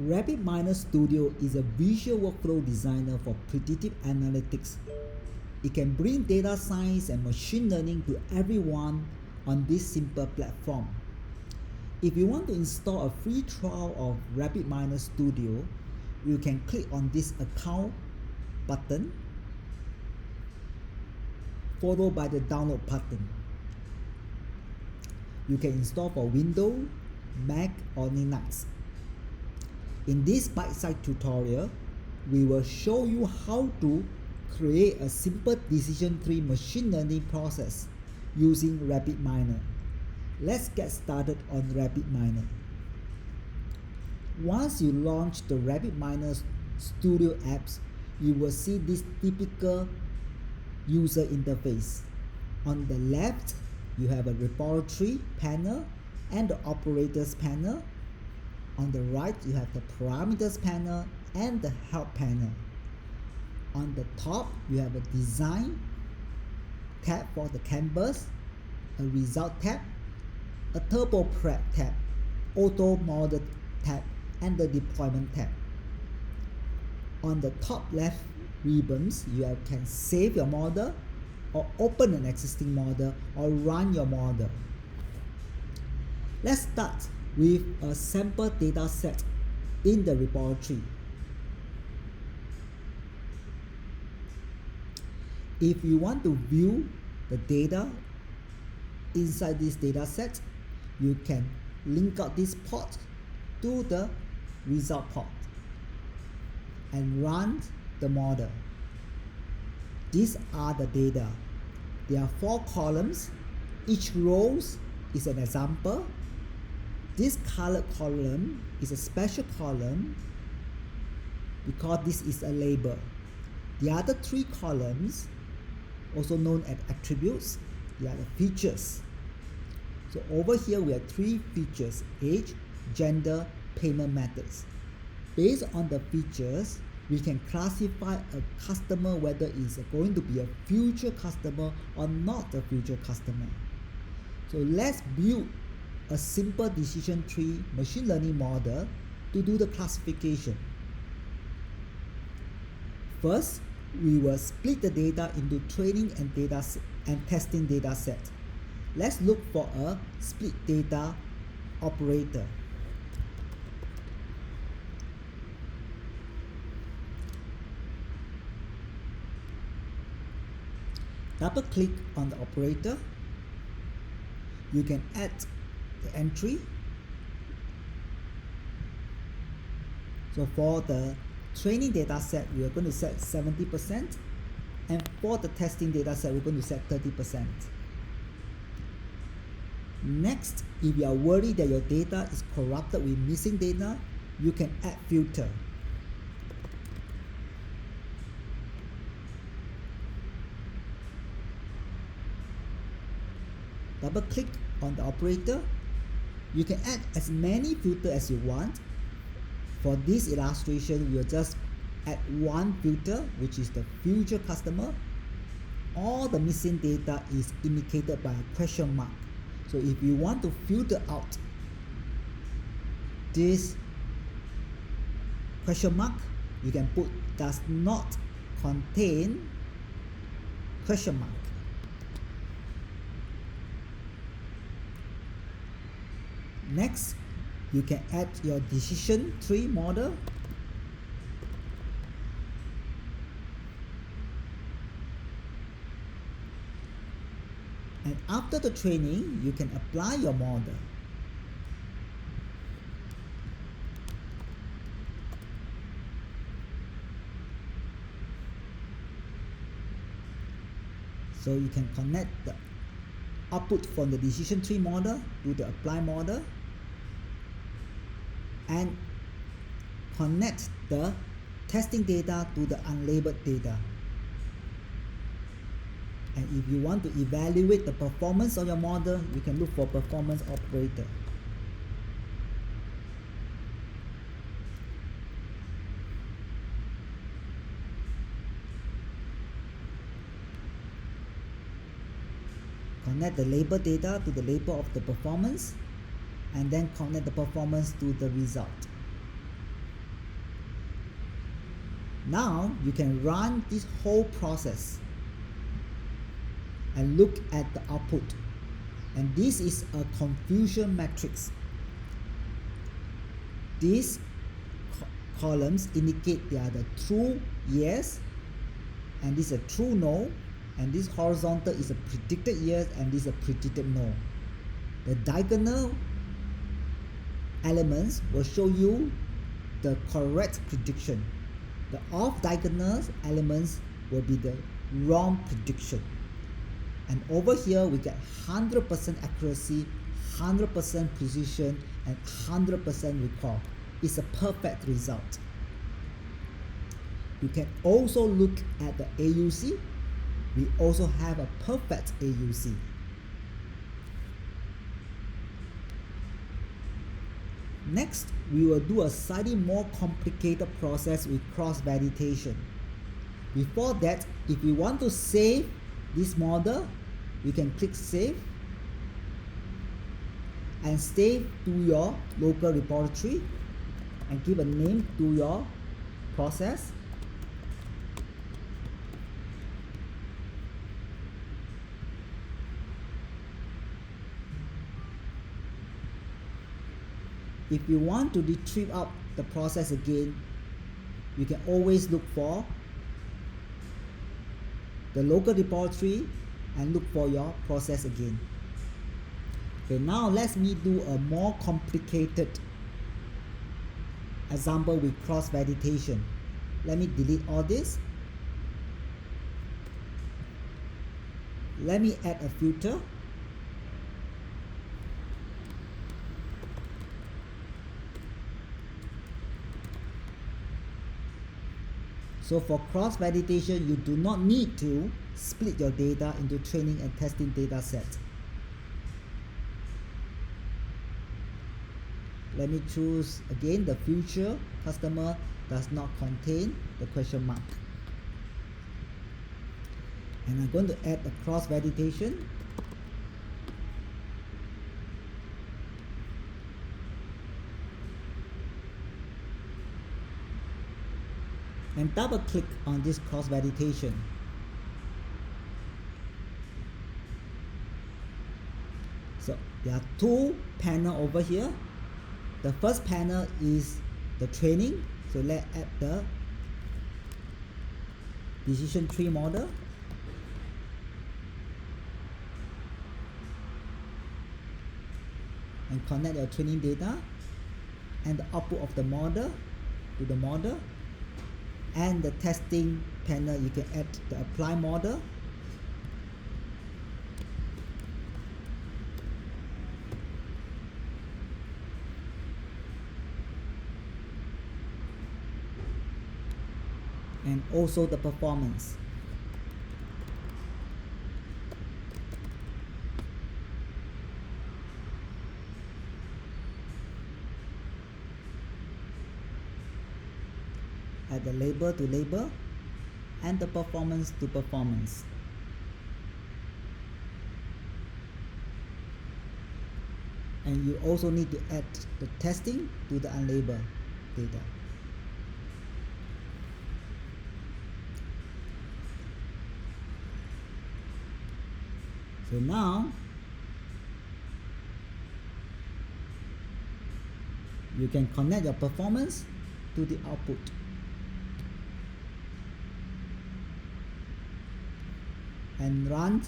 RapidMiner Studio is a visual workflow designer for predictive analytics. It can bring data science and machine learning to everyone on this simple platform. If you want to install a free trial of RapidMiner Studio, you can click on this account button followed by the download button. You can install for Windows, Mac or Linux. In this bite-sized tutorial, we will show you how to create a simple decision tree machine learning process using RapidMiner. Let's get started on RapidMiner. Once you launch the RapidMiner Studio apps, you will see this typical user interface. On the left, you have a repository panel and the operators panel. On the right, you have the parameters panel and the help panel. On the top, you have a design tab for the canvas, a result tab, a turbo prep tab, auto model tab, and the deployment tab. On the top left ribbons, you can save your model or open an existing model or run your model. Let's start with a sample data set in the repository. If you want to view the data inside this data set, you can link out this port to the result port and run the model. These are the data. There are 4 columns. Each row is an example. This colored column is a special column because this is a label. The other 3 columns, also known as attributes, they are the features. So over here we have 3 features: age, gender, payment methods. Based on the features, we can classify a customer whether it's going to be a future customer or not a future customer. So let's build a simple decision tree machine learning model to do the classification. First, we will split the data into training and testing data set. Let's look for a split data operator. Double click on the operator. You can add the entry. So for the training data set, we are going to set 70%, and for the testing data set, we're going to set 30%. Next, if you are worried that your data is corrupted with missing data, you can add filter. Double click on the operator. You can add as many filters as you want. For this illustration, we'll just add 1 filter, which is the future customer. All the missing data is indicated by a question mark. So if you want to filter out this question mark, you can put does not contain question mark. Next, you can add your decision tree model. And after the training, you can apply your model. So you can connect the output from the decision tree model to the apply model and connect the testing data to the unlabeled data. And if you want to evaluate the performance of your model, you can look for performance operator. Connect the label data to the label of the performance, and then connect the performance to the result. Now you can run this whole process and look at the output. And this is a confusion matrix. These columns indicate they are the true yes, and this is a true no, and this horizontal is a predicted yes, and this is a predicted no. The diagonal elements will show you the correct prediction. The off diagonal elements will be the wrong prediction. And over here we get 100% accuracy, 100% precision, and 100% recall. It's a perfect result. You can also look at the AUC. We also have a perfect AUC. Next, we will do a slightly more complicated process with cross-validation. Before that, if we want to save this model, we can click Save and save to your local repository and give a name to your process. If you want to retrieve up the process again, you can always look for the local repository and look for your process again. Okay, now let me do a more complicated example with cross-validation. Let me delete all this. Let me add a filter. So for cross-validation, you do not need to split your data into training and testing data sets. Let me choose again the future customer does not contain the question mark. And I'm going to add a cross-validation. And double click on this cross-validation. So there are two panels over here. The first panel is the training. So let's add the decision tree model. And connect your training data and the output of the model to the model. And the testing panel, you can add the apply model. And also the performance. Add the label to label and the performance to performance. And you also need to add the testing to the unlabeled data. So now you can connect your performance to the output. And run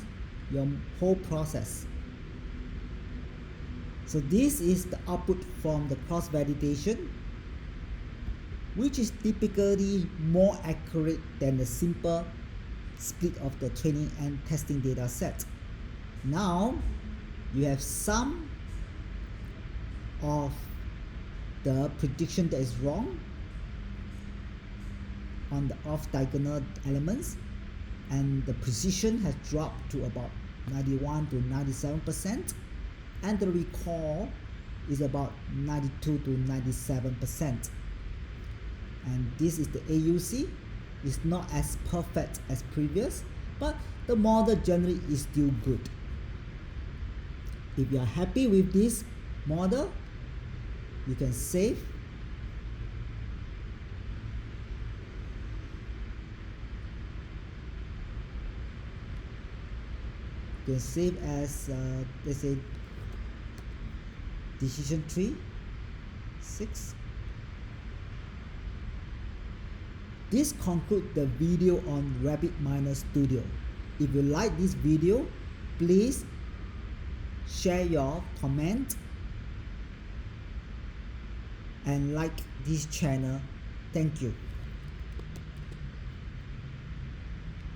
your whole process. So this is the output from the cross-validation, which is typically more accurate than the simple split of the training and testing data set. Now you have some of the prediction that is wrong on the off diagonal elements, and the precision has dropped to about 91 to 97%, and the recall is about 92 to 97%. And this is the AUC. It's not as perfect as previous, but the model generally is still good. If you are happy with this model, you can save You can save as let's say decision tree 6. This concludes the video on RapidMiner Studio. If you like this video, please share your comment and like this channel. Thank you.